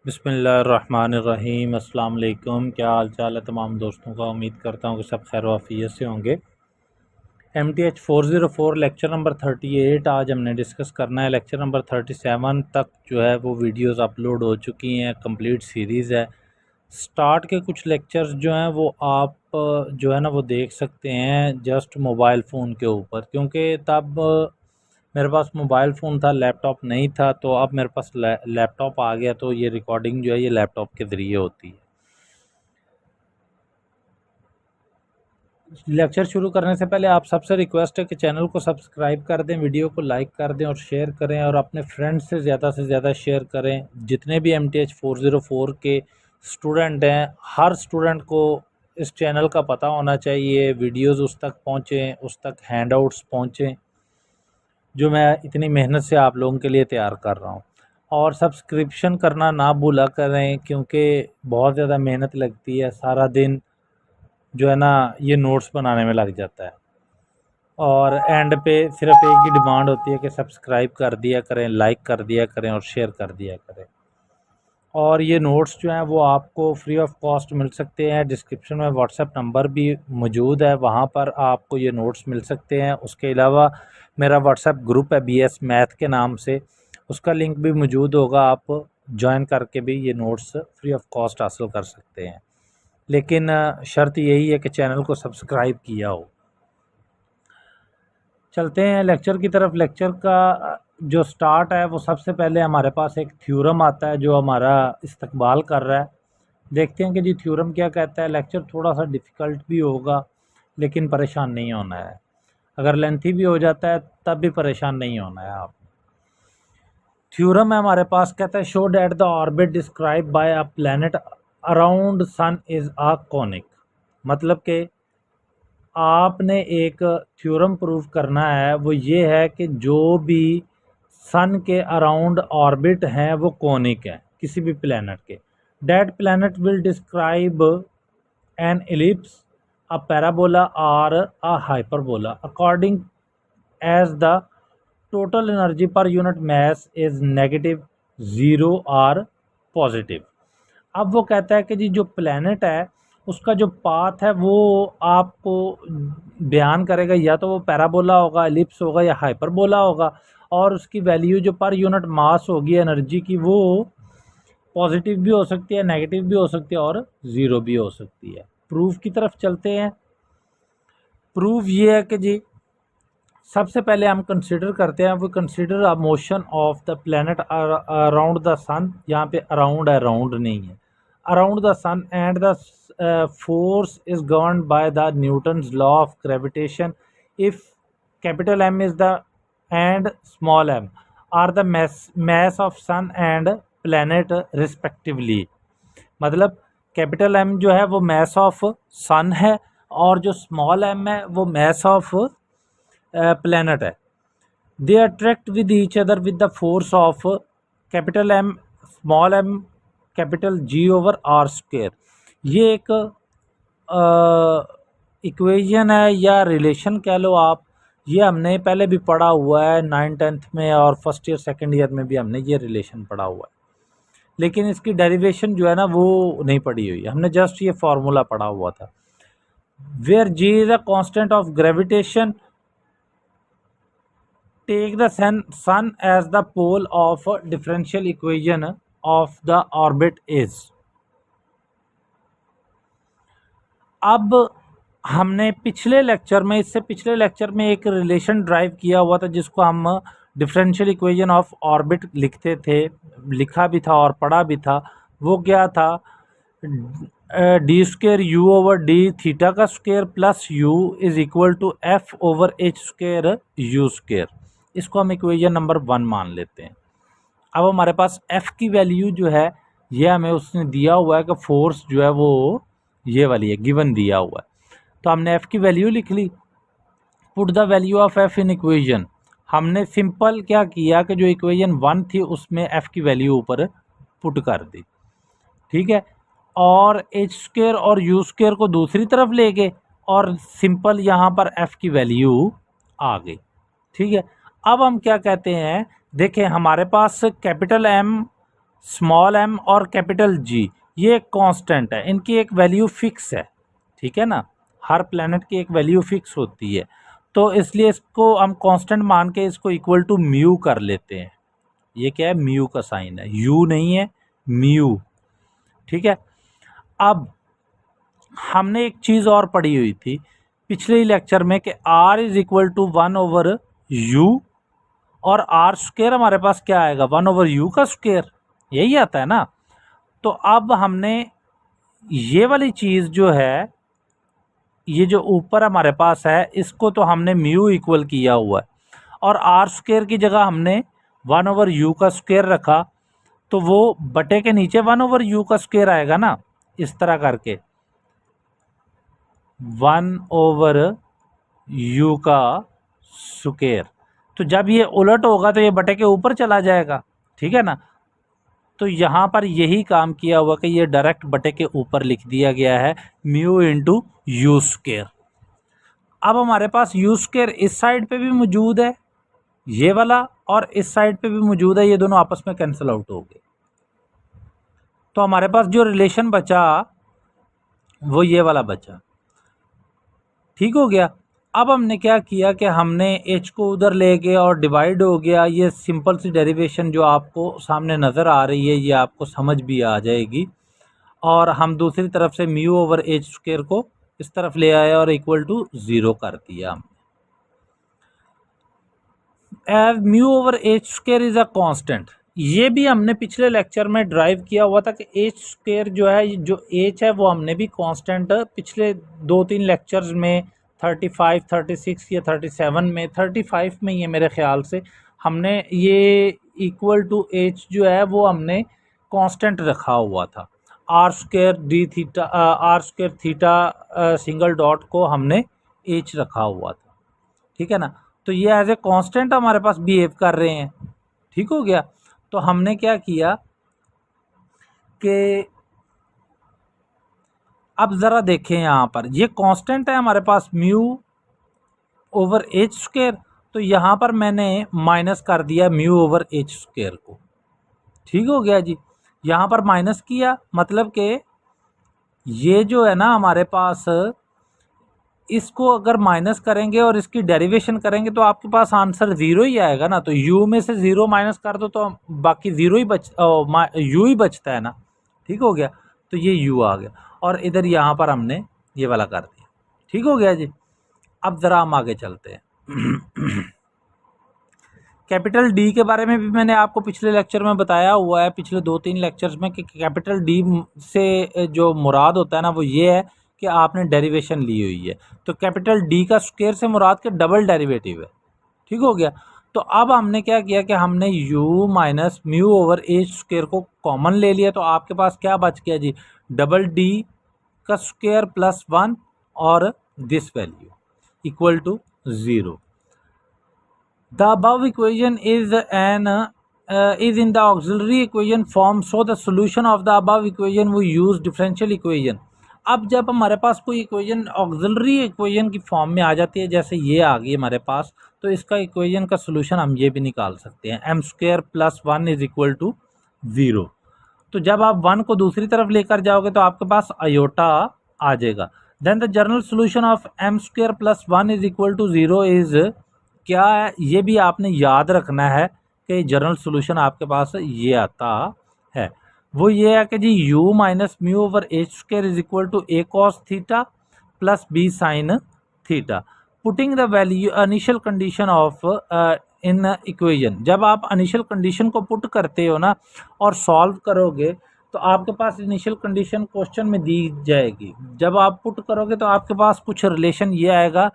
बिस्मिल्लाहिर्रहमानिर्रहीम। अस्सलाम वालेकुम। क्या हाल चाल है तमाम दोस्तों का। उम्मीद करता हूँ कि सब खैर वाफियत से होंगे। MTH 404 लेक्चर नंबर 38 आज हमने डिस्कस करना है। लेक्चर नंबर 37 तक जो है वो वीडियोस अपलोड हो चुकी हैं, कंप्लीट सीरीज़ है। स्टार्ट के कुछ लेक्चर्स जो हैं वो आप जो है ना वो देख सकते हैं जस्ट मोबाइल फ़ोन के ऊपर, क्योंकि तब मेरे पास मोबाइल फ़ोन था, लैपटॉप नहीं था। तो अब मेरे पास लैपटॉप आ गया, तो ये रिकॉर्डिंग जो है ये लैपटॉप के ज़रिए होती है। लेक्चर शुरू करने से पहले आप सबसे रिक्वेस्ट है कि चैनल को सब्सक्राइब कर दें, वीडियो को लाइक कर दें और शेयर करें, और अपने फ्रेंड्स से ज़्यादा शेयर करें। जितने भी MTH 404 के स्टूडेंट हैं, हर स्टूडेंट को इस चैनल का पता होना चाहिए, वीडियोस उस तक पहुँचें, उस तक हैंडआउट्स पहुँचें जो मैं इतनी मेहनत से आप लोगों के लिए तैयार कर रहा हूँ। और सब्सक्रिप्शन करना ना भूला करें, क्योंकि बहुत ज़्यादा मेहनत लगती है, सारा दिन जो है ना ये नोट्स बनाने में लग जाता है। और एंड पे सिर्फ एक ही डिमांड होती है कि सब्सक्राइब कर दिया करें, लाइक कर दिया करें और शेयर कर दिया करें। और ये नोट्स जो हैं वो आपको फ्री ऑफ कॉस्ट मिल सकते हैं। डिस्क्रिप्शन में व्हाट्सएप नंबर भी मौजूद है, वहाँ पर आपको ये नोट्स मिल सकते हैं। उसके अलावा मेरा व्हाट्सएप ग्रुप है BS मैथ के नाम से, उसका लिंक भी मौजूद होगा। आप ज्वाइन करके भी ये नोट्स फ्री ऑफ कॉस्ट हासिल कर सकते हैं, लेकिन शर्त यही है कि चैनल को सब्सक्राइब किया हो। चलते हैं लेक्चर की तरफ। लेक्चर का जो स्टार्ट है वो सबसे पहले हमारे पास एक थ्योरम आता है जो हमारा इस्तकबाल कर रहा है। देखते हैं कि जी थ्योरम क्या कहता है। लेक्चर थोड़ा सा डिफ़िकल्ट भी होगा, लेकिन परेशान नहीं होना है। अगर लेंथी भी हो जाता है तब भी परेशान नहीं होना है आप। थ्योरम है हमारे पास, कहता है show that the orbit describe by a planet around sun is a conic. मतलब कि आपने एक थ्योरम प्रूव करना है, वो ये है कि जो भी सन के अराउंड ऑर्बिट हैं वो कॉनिक हैं किसी भी प्लैनेट के। That planet will describe an ellipse, a parabola और a hyperbola according as the total energy per unit mass is negative, zero और पॉजिटिव। अब वो कहता है कि जी जो प्लैनेट है उसका जो पाथ है वो आपको बयान करेगा, या तो वो पैराबोला होगा, एलिप्स होगा या हाइपरबोला होगा। और उसकी वैल्यू जो पर यूनिट मास होगी एनर्जी की वो पॉजिटिव भी हो सकती है, नेगेटिव भी हो सकती है और ज़ीरो भी हो सकती है। प्रूफ की तरफ चलते हैं। प्रूफ ये है कि जी सबसे पहले हम कंसिडर करते हैं, वो consider a motion of the planet around the sun. यहाँ पे अराउंड है, राउंड नहीं है। Around the sun and the force is govern by the Newton's law of gravitation if capital M is the and small m are the mass of sun and planet respectively. मतलब capital M जो है वो mass of सन है, और जो small m है वो mass of planet है। They attract with each other with the force of capital M small m capital G over R square. ये एक इक्वेशन है या रिलेशन कह लो आप। ये हमने पहले भी पढ़ा हुआ है 9th-10th में, और फर्स्ट ईयर सेकेंड ईयर में भी हमने ये रिलेशन पढ़ा हुआ है, लेकिन इसकी डेरिवेशन जो है ना वो नहीं पढ़ी हुई। हमने जस्ट ये फार्मूला पढ़ा हुआ था। Where G is a constant of gravitation, take the sun as the pole of differential equation of the orbit is। अब हमने पिछले लेक्चर में, इससे पिछले लेक्चर में एक रिलेशन ड्राइव किया हुआ था जिसको हम डिफरेंशियल इक्वेशन ऑफ ऑर्बिट लिखते थे, लिखा भी था और पढ़ा भी था। वो क्या था, d square u over d theta का square plus u is equal to f over h square u square. इसको हम इक्वेशन नंबर 1 मान लेते हैं। अब हमारे पास f की वैल्यू जो है ये हमें उसने दिया हुआ है कि फोर्स जो है वो ये वाली है, गिवन दिया हुआ है। तो हमने f की वैल्यू लिख ली। Put the value of f in equation. हमने सिंपल क्या किया कि जो इक्वेशन 1 थी उसमें f की वैल्यू ऊपर पुट कर दी, ठीक है। और एच स्क्वेयर और यू स्क्वेयर को दूसरी तरफ ले गए और सिंपल यहाँ पर f की वैल्यू आ गई, ठीक है। अब हम क्या कहते हैं, देखें हमारे पास कैपिटल M स्मॉल m और कैपिटल G ये एक कांस्टेंट है, इनकी एक वैल्यू फिक्स है, ठीक है ना, हर प्लेनेट की एक वैल्यू फिक्स होती है, तो इसलिए इसको हम कांस्टेंट मान के इसको इक्वल टू म्यू कर लेते हैं। ये क्या है, म्यू का साइन है, यू नहीं है, म्यू, ठीक है। अब हमने एक चीज़ और पढ़ी हुई थी पिछले लेक्चर में कि r is equal to 1/u, और r स्क्वायर हमारे पास क्या आएगा, 1/u का स्क्वायर, यही आता है ना। तो अब हमने ये वाली चीज़ जो है, ये जो ऊपर हमारे पास है, इसको तो हमने म्यू इक्वल किया हुआ है, और r स्क्वायर की जगह हमने 1/u का स्क्वायर रखा, तो वो बटे के नीचे 1/u का स्क्वायर आएगा ना, इस तरह करके 1/u का स्क्वायर। तो जब ये उलट होगा तो ये बटे के ऊपर चला जाएगा, ठीक है ना। तो यहाँ पर यही काम किया हुआ कि ये डायरेक्ट बटे के ऊपर लिख दिया गया है, म्यू इंटू यू स्क्वायर। अब हमारे पास यू स्क्वायर इस साइड पे भी मौजूद है, ये वाला, और इस साइड पे भी मौजूद है, ये दोनों आपस में कैंसिल आउट हो गए। तो हमारे पास जो रिलेशन बचा वो ये वाला बचा, ठीक हो गया। अब हमने क्या किया कि हमने h को उधर ले गए और डिवाइड हो गया। ये सिंपल सी डेरिवेशन जो आपको सामने नज़र आ रही है, ये आपको समझ भी आ जाएगी। और हम दूसरी तरफ से म्यू ओवर एच स्क्वायर को इस तरफ ले आए और इक्वल टू 0 कर दिया हमने। As mu over H square is a constant, ये भी हमने पिछले लेक्चर में ड्राइव किया हुआ था कि एच स्क्वायर जो है, जो एच है वो हमने भी कांस्टेंट पिछले 2-3 लेक्चर्स में 35, 36 या 37 में, 35 में ये मेरे ख्याल से हमने ये इक्वल टू एच जो है वो हमने कांस्टेंट रखा हुआ था। R square D theta, R square theta single dot को हमने एच रखा हुआ था, ठीक है ना। तो ये एज ए कांस्टेंट हमारे पास बिहेव कर रहे हैं, ठीक हो गया। तो हमने क्या किया कि अब ज़रा देखें, यहाँ पर ये कांस्टेंट है हमारे पास म्यू ओवर एच स्क्वायर, तो यहाँ पर मैंने माइनस कर दिया म्यू ओवर एच स्क्वायर को, ठीक हो गया जी। यहाँ पर माइनस किया, मतलब कि ये जो है ना हमारे पास, इसको अगर माइनस करेंगे और इसकी डेरिवेशन करेंगे तो आपके पास आंसर 0 ही आएगा ना। तो u में से 0 माइनस कर दो तो बाकी 0 ही u ही बचता है ना, ठीक हो गया। तो ये u आ गया, और इधर यहाँ पर हमने ये वाला कर दिया, ठीक हो गया जी। अब ज़रा हम आगे चलते हैं। कैपिटल डी के बारे में भी मैंने आपको पिछले लेक्चर में बताया हुआ है, पिछले 2-3 लेक्चर्स में, कि कैपिटल डी से जो मुराद होता है ना वो ये है कि आपने डेरिवेशन ली हुई है। तो कैपिटल डी का स्क्वायर से मुराद के डबल डेरिवेटिव है, ठीक हो गया। तो अब हमने क्या किया कि हमने u minus mu over H square को कॉमन ले लिया, तो आपके पास क्या बच गया जी, डबल डी का स्क्वायर प्लस 1 और this value equal to 0। The above equation is in the auxiliary equation form, so the solution of the above equation we use differential equation। अब जब हमारे पास कोई इक्वेशन ऑक्सिलरी इक्वेशन की form में आ जाती है, जैसे ये आ गई हमारे पास, तो इसका इक्वेशन का सोल्यूशन हम ये भी निकाल सकते हैं, M square plus 1 is equal to 0। तो जब आप 1 को दूसरी तरफ लेकर जाओगे तो आपके पास आयोटा आ जाएगा। Then the general solution of M square plus 1 is equal to 0 is क्या है, ये भी आपने याद रखना है कि जनरल सोल्यूशन आपके पास ये आता है। वो ये है कि G u minus mu over H square is equal to a cos theta plus b sine theta, putting the value initial condition of in equation. जब आप इनिशियल कंडीशन को पुट करते हो ना और सॉल्व करोगे तो आपके पास इनिशियल कंडीशन क्वेश्चन में दी जाएगी। जब आप पुट करोगे तो आपके पास कुछ रिलेशन ये आएगा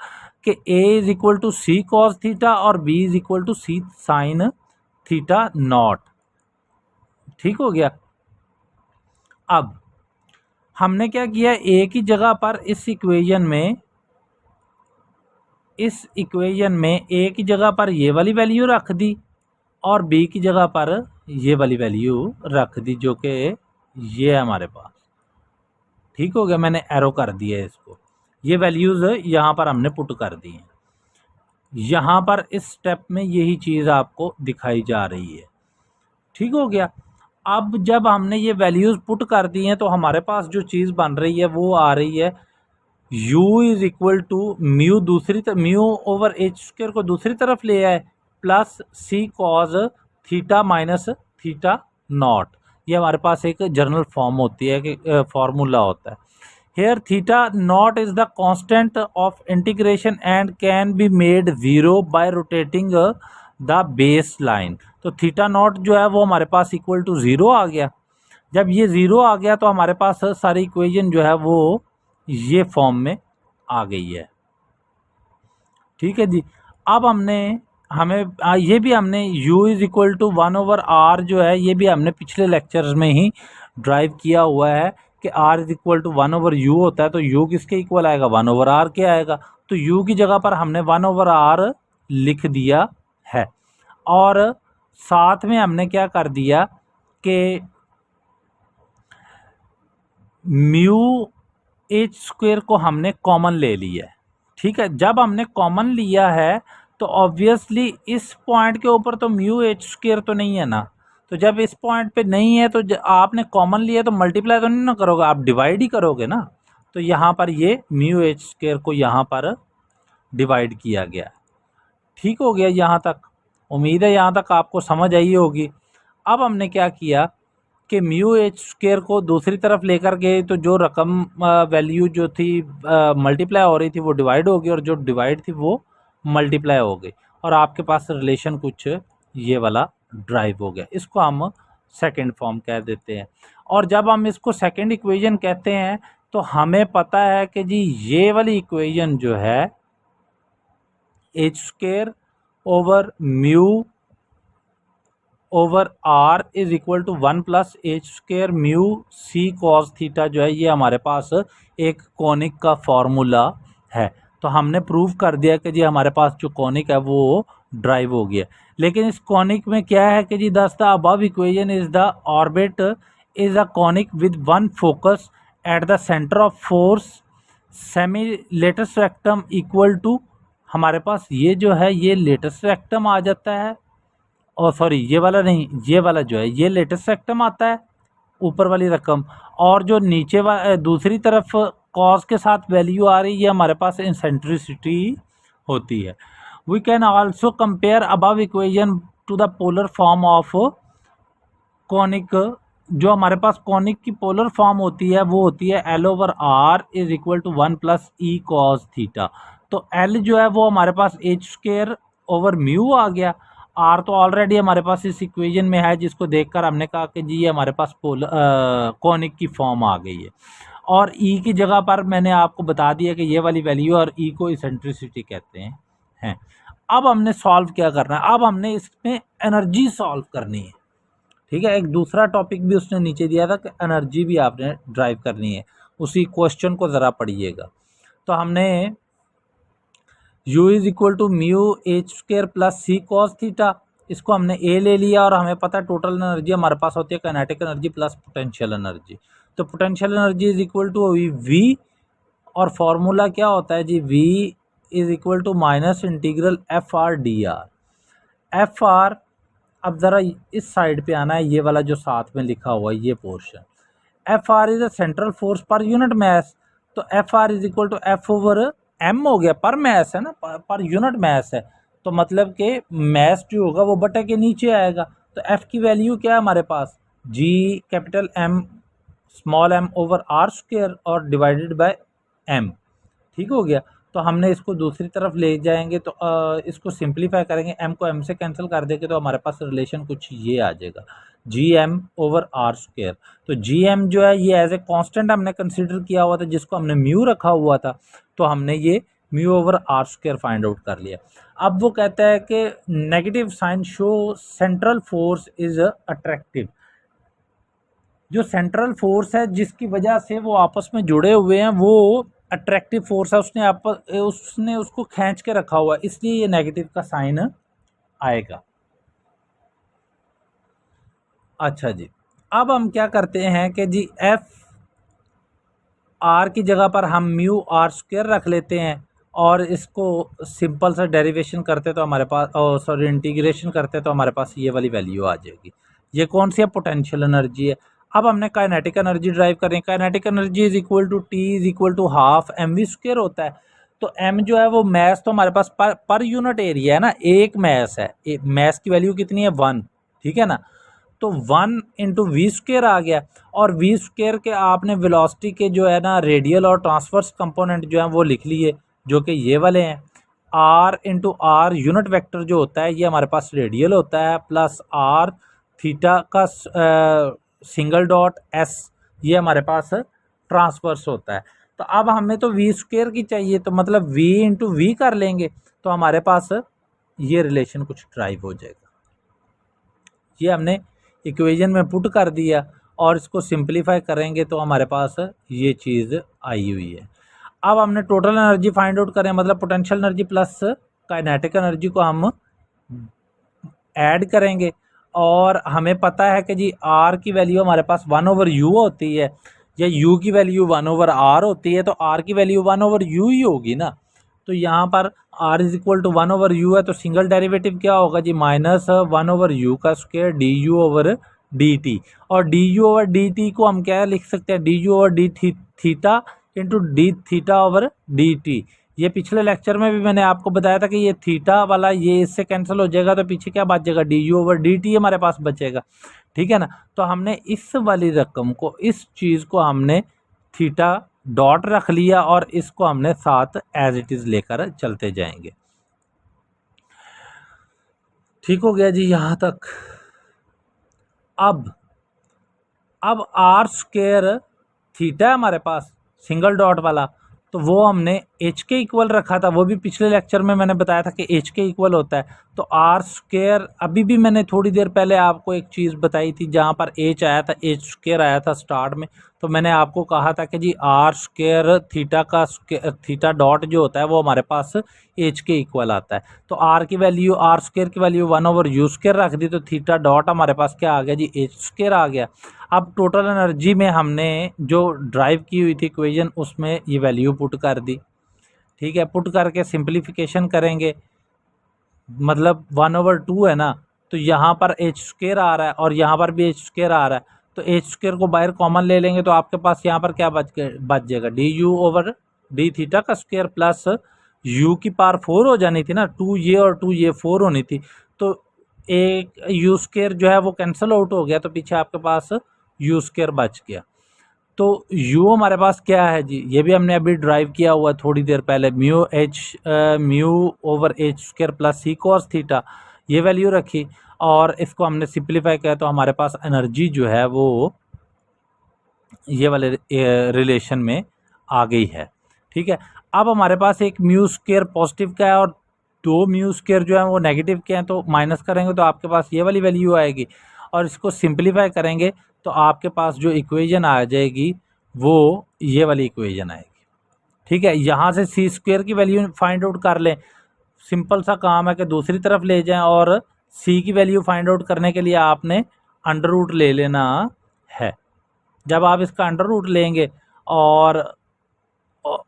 कि a is equal to C cos theta और b is equal to C sine theta naught, ठीक हो गया। अब हमने क्या किया, a की जगह पर इस इक्वेशन में a की जगह पर ये वाली वैल्यू रख दी और b की जगह पर ये वाली वैल्यू रख दी, जो कि ये है हमारे पास, ठीक हो गया। मैंने एरो कर दिया है इसको, ये वैल्यूज़ यहाँ पर हमने पुट कर दी हैं। यहाँ पर इस स्टेप में यही चीज़ आपको दिखाई जा रही है, ठीक हो गया। अब जब हमने ये वैल्यूज़ पुट कर दी हैं तो हमारे पास जो चीज़ बन रही है वो आ रही है u is equal to mu mu over H square को दूसरी तरफ ले आए plus C cos theta minus theta naught. ये हमारे पास एक जनरल फॉर्म होती है कि फॉर्मूला होता है। Here theta naught is the constant of integration and can be made zero by rotating the base line. तो थीटा नॉट जो है वो हमारे पास इक्वल टू ज़ीरो आ गया। जब ये ज़ीरो आ गया तो हमारे पास सारी इक्वेशन जो है वो ये फॉर्म में आ गई है। ठीक है जी। अब ये भी हमने u is equal to 1/r जो है ये भी हमने पिछले लेक्चर्स में ही ड्राइव किया हुआ है कि r is equal to 1/u होता है। तो u किसके इक्वल आएगा, 1/r के आएगा। तो u की जगह पर हमने 1/r लिख दिया है और साथ में हमने क्या कर दिया कि म्यू एच स्क्वायर को हमने कॉमन ले लिया है। ठीक है, जब हमने कॉमन लिया है तो ऑब्वियसली इस पॉइंट के ऊपर तो म्यू एच स्क्वायर तो नहीं है ना। तो जब इस पॉइंट पे नहीं है तो आपने कॉमन लिया तो मल्टीप्लाई तो नहीं ना करोगे, आप डिवाइड ही करोगे ना। तो यहाँ पर ये म्यू एच स्क्वायर को यहाँ पर डिवाइड किया गया। ठीक हो गया यहाँ तक, उम्मीद है यहाँ तक आपको समझ आई होगी। अब हमने क्या किया कि म्यू एच स्क्वायर को दूसरी तरफ लेकर गए तो जो रकम वैल्यू जो थी मल्टीप्लाई हो रही थी वो डिवाइड हो गई और जो डिवाइड थी वो मल्टीप्लाई हो गई और आपके पास रिलेशन कुछ ये वाला ड्राइव हो गया। इसको हम सेकंड फॉर्म कह देते हैं। और जब हम इसको सेकंड इक्वेशन कहते हैं तो हमें पता है कि जी ये वाली इक्वेशन जो है H square over mu over R is equal to 1 plus H square mu C cos theta जो है ये हमारे पास एक कॉनिक का फॉर्मूला है। तो हमने प्रूव कर दिया कि जी हमारे पास जो कॉनिक है वो ड्राइव हो गया। लेकिन इस कॉनिक में क्या है कि जी thus the above equation is the orbit is a conic with one focus at the centre of force semi latus rectum equal to, हमारे पास ये जो है ये लेटस रेक्टम आ जाता है। और सॉरी ये वाला नहीं, ये वाला जो है ये लेटेस्ट सेक्टम आता है ऊपर वाली रकम, और जो नीचे दूसरी तरफ कॉस के साथ वैल्यू आ रही है हमारे पास इंसेंट्रिसिटी होती है। We can also compare above equation to the polar form of conic. जो हमारे पास कॉनिक की पोलर फॉर्म होती है वो होती है L over R is equal to 1 plus e cos theta. तो L जो है वो हमारे पास एच स्क्वायर ओवर म्यू आ गया, आर तो ऑलरेडी हमारे पास इस इक्वेशन में है जिसको देखकर हमने कहा कि जी ये हमारे पास कॉनिक की फॉर्म आ गई है। और ई की जगह पर मैंने आपको बता दिया कि ये वाली वैल्यू और ई को इसेंट्रिसिटी कहते हैं। अब हमने सॉल्व क्या करना है, अब हमने इसमें एनर्जी सॉल्व करनी है। ठीक है, एक दूसरा टॉपिक भी उसने नीचे दिया था कि एनर्जी भी आपने ड्राइव करनी है, उसी क्वेश्चन को ज़रा पढ़िएगा। तो हमने u is equal to mu H square plus C cos theta, इसको हमने a ले लिया और हमें पता है टोटल एनर्जी हमारे पास होती है kinetic energy plus potential energy. तो potential energy is equal to v और फॉर्मूला क्या होता है जी, v is equal to minus integral f r d r. F r, अब ज़रा इस साइड पे आना है, ये वाला जो साथ में लिखा हुआ है ये portion. F r is a central force per unit mass. तो f r is equal to f over m हो गया, पर मैस है ना, पर यूनिट मैस है तो मतलब कि मैस जो होगा वो बटे के नीचे आएगा। तो एफ की वैल्यू क्या है हमारे पास, G capital M small m over are square और डिवाइडेड बाय एम। ठीक हो गया। तो हमने इसको दूसरी तरफ ले जाएंगे तो इसको सिंप्लीफाई करेंगे, एम को एम से कैंसिल कर देंगे तो हमारे पास रिलेशन कुछ ये आ जाएगा, G M over are square. तो जी एम जो है ये एज ए कांस्टेंट हमने कंसीडर किया हुआ था जिसको हमने म्यू रखा हुआ था, तो हमने ये mu over are square find out कर लिया। अब वो कहता है कि negative sign show central force is attractive. जो सेंट्रल फोर्स है जिसकी वजह से वो आपस में जुड़े हुए हैं वो अट्रैक्टिव फोर्स है, उसने उसको खींच के रखा हुआ है, इसलिए ये नेगेटिव का साइन आएगा। अच्छा जी, अब हम क्या करते हैं कि जी एफ आर की जगह पर हम म्यू आर स्क्वायर रख लेते हैं और इसको सिंपल सा डेरिवेशन करते तो हमारे पास इंटीग्रेशन करते तो हमारे पास ये वाली वैल्यू आ जाएगी। ये कौन सी है, पोटेंशियल एनर्जी है। अब हमने काइनेटिक एनर्जी ड्राइव करनी है। Kinetic energy is equal to T is equal to half M V square होता है। तो एम जो है वो मैस तो हमारे पास पर यूनिट एरिया है ना, एक मैस है, मैस की वैल्यू कितनी है 1, ठीक है ना। तो 1 इंटू वी स्क्वायर आ गया, और वी स्क्वायर के आपने वेलोसिटी के जो है ना रेडियल और ट्रांसवर्स कंपोनेंट जो है वो लिख लिए, जो कि ये वाले हैं। R into R unit vector जो होता है ये हमारे पास रेडियल होता है, प्लस आर थीटा का सिंगल डॉट एस ये हमारे पास ट्रांसवर्स होता है। तो अब हमें तो वी स्क्वायर की चाहिए, तो मतलब वी इंटू वी कर लेंगे तो हमारे पास ये रिलेशन कुछ ड्राइव हो जाएगा। ये हमने इक्वेशन में पुट कर दिया और इसको सिंप्लीफाई करेंगे तो हमारे पास ये चीज़ आई हुई है। अब हमने टोटल एनर्जी फाइंड आउट करें, मतलब potential energy plus kinetic energy को हम ऐड करेंगे, और हमें पता है कि जी आर की वैल्यू हमारे पास 1/u होती है, या u की वैल्यू 1/r होती है, तो r की वैल्यू 1/u ही होगी ना। तो यहाँ पर r is equal to 1/u है, तो सिंगल डेरिवेटिव क्या होगा जी, माइनस 1/u का स्क्वायर du/dt, और du/dt को हम क्या लिख सकते हैं, du/d theta into D theta over D T. ये पिछले लेक्चर में भी मैंने आपको बताया था कि ये थीटा वाला ये इससे कैंसिल हो जाएगा, तो पीछे क्या बचेगा, du/dt हमारे पास बचेगा, ठीक है ना। तो हमने इस वाली रकम को, इस चीज़ को हमने थीटा डॉट रख लिया, और इसको हमने साथ एज इट इज़ लेकर चलते जाएंगे। ठीक हो गया जी यहाँ तक। अब आर स्क्वायर थीटा है हमारे पास सिंगल डॉट वाला, तो वो हमने एच के इक्वल रखा था, वो भी पिछले लेक्चर में मैंने बताया था कि एच के इक्वल होता है। तो आर स्क्वायर, अभी भी मैंने थोड़ी देर पहले आपको एक चीज़ बताई थी जहाँ पर एच आया था, एच स्क्वायर आया था स्टार्ट में, तो मैंने आपको कहा था कि जी आर स्क्वायर थीटा का थीटा डॉट जो होता है वो हमारे पास एच के इक्वल आता है। तो आर की वैल्यू, आर स्क्वायर की वैल्यू 1/u स्क्वायर रख दी, तो थीटा डॉट हमारे पास क्या आ गया जी, एच स्क्वायर आ गया। अब टोटल एनर्जी में हमने जो ड्राइव की हुई थी इक्वेशन उसमें ये वैल्यू पुट कर दी, ठीक है। पुट करके सिंप्लीफिकेशन करेंगे, मतलब 1/2 है ना, तो यहाँ पर एच स्क्वायर आ रहा है और यहाँ पर भी एच स्क्वायर आ रहा है, तो एच स्क्वायर को बाहर कॉमन ले लेंगे तो आपके पास यहाँ पर क्या बच जाएगा, du/d थीटा का स्क्वायर प्लस u की पावर 4 हो जानी थी ना, 2 ये और 2 ये 4 होनी थी, तो एक u स्क्वायर जो है वो कैंसिल आउट हो गया, तो पीछे आपके पास u स्क्वायर बच गया। तो u हमारे पास क्या है जी, ये भी हमने अभी ड्राइव किया हुआ थोड़ी देर पहले, μ/h² plus C cos theta, ये वैल्यू रखी और इसको हमने सिंप्लीफाई किया, तो हमारे पास एनर्जी जो है वो ये वाले रिलेशन में आ गई है, ठीक है। अब हमारे पास एक म्यू स्क्वायर पॉजिटिव का है और 2 म्यू स्क्वायर जो है वो नेगेटिव के हैं, तो माइनस करेंगे तो आपके पास ये वाली वैल्यू आएगी, और इसको सिंप्लीफाई करेंगे तो आपके पास जो इक्वेशन आ जाएगी वो ये वाली इक्वेशन आएगी, ठीक है। यहाँ से सी स्क्वायर की वैल्यू फाइंड आउट कर लें, सिंपल सा काम है कि दूसरी तरफ ले जाएं, और सी की वैल्यू फाइंड आउट करने के लिए आपने अंडर रूट ले लेना है। जब आप इसका अंडर रूट लेंगे और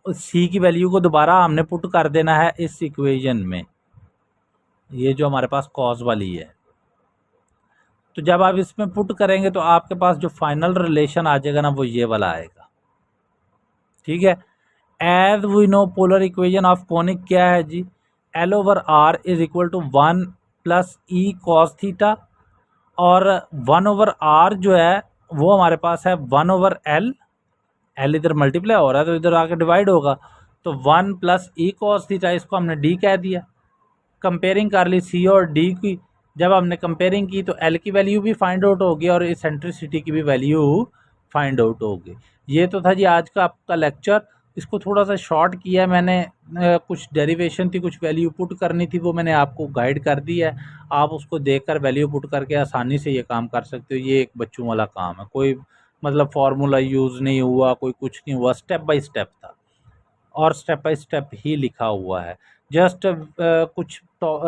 सी की वैल्यू को दोबारा हमने पुट कर देना है इस इक्वेशन में, ये जो हमारे पास कॉस वाली है, तो जब आप इसमें पुट करेंगे तो आपके पास जो फाइनल रिलेशन आ जाएगा ना वो ये वाला आएगा, ठीक है। As we know polar equation of conic क्या है जी, L/r is equal to 1 plus e cos theta, और 1/r जो है वो हमारे पास है 1/l, L इधर मल्टीप्लाई हो रहा है तो इधर आके डिवाइड होगा, तो 1 प्लस ई कॉस थीटा, इसको हमने d कह दिया। कंपेयरिंग कर ली सी और डी की, जब हमने कंपेयरिंग की तो L की वैल्यू भी फाइंड आउट होगी और इसेंट्रिसिटी की भी वैल्यू फाइंड आउट होगी। ये तो था जी आज का आपका लेक्चर, इसको थोड़ा सा शॉर्ट किया मैंने, कुछ डेरिवेशन थी, कुछ वैल्यू पुट करनी थी, वो मैंने आपको गाइड कर दी है, आप उसको देखकर वैल्यू पुट करके आसानी से ये काम कर सकते हो। ये एक बच्चों वाला काम है, कोई मतलब फार्मूला यूज़ नहीं हुआ, कोई कुछ नहीं हुआ, स्टेप बाय स्टेप था और स्टेप बाय स्टेप ही लिखा हुआ है। जस्ट कुछ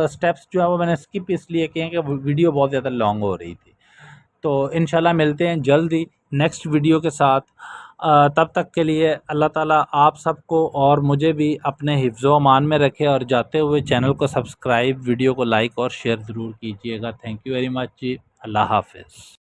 स्टेप्स जो है वो मैंने स्किप इसलिए किए कि वीडियो बहुत ज़्यादा लॉन्ग हो रही थी। तो इंशाल्लाह मिलते हैं जल्दी नेक्स्ट वीडियो के साथ। तब तक के लिए अल्लाह ताला आप सबको और मुझे भी अपने हिफ्ज़ो अमान में रखे, और जाते हुए चैनल को सब्सक्राइब, वीडियो को लाइक और शेयर ज़रूर कीजिएगा। थैंक यू वेरी मच जी। अल्लाह हाफिज़।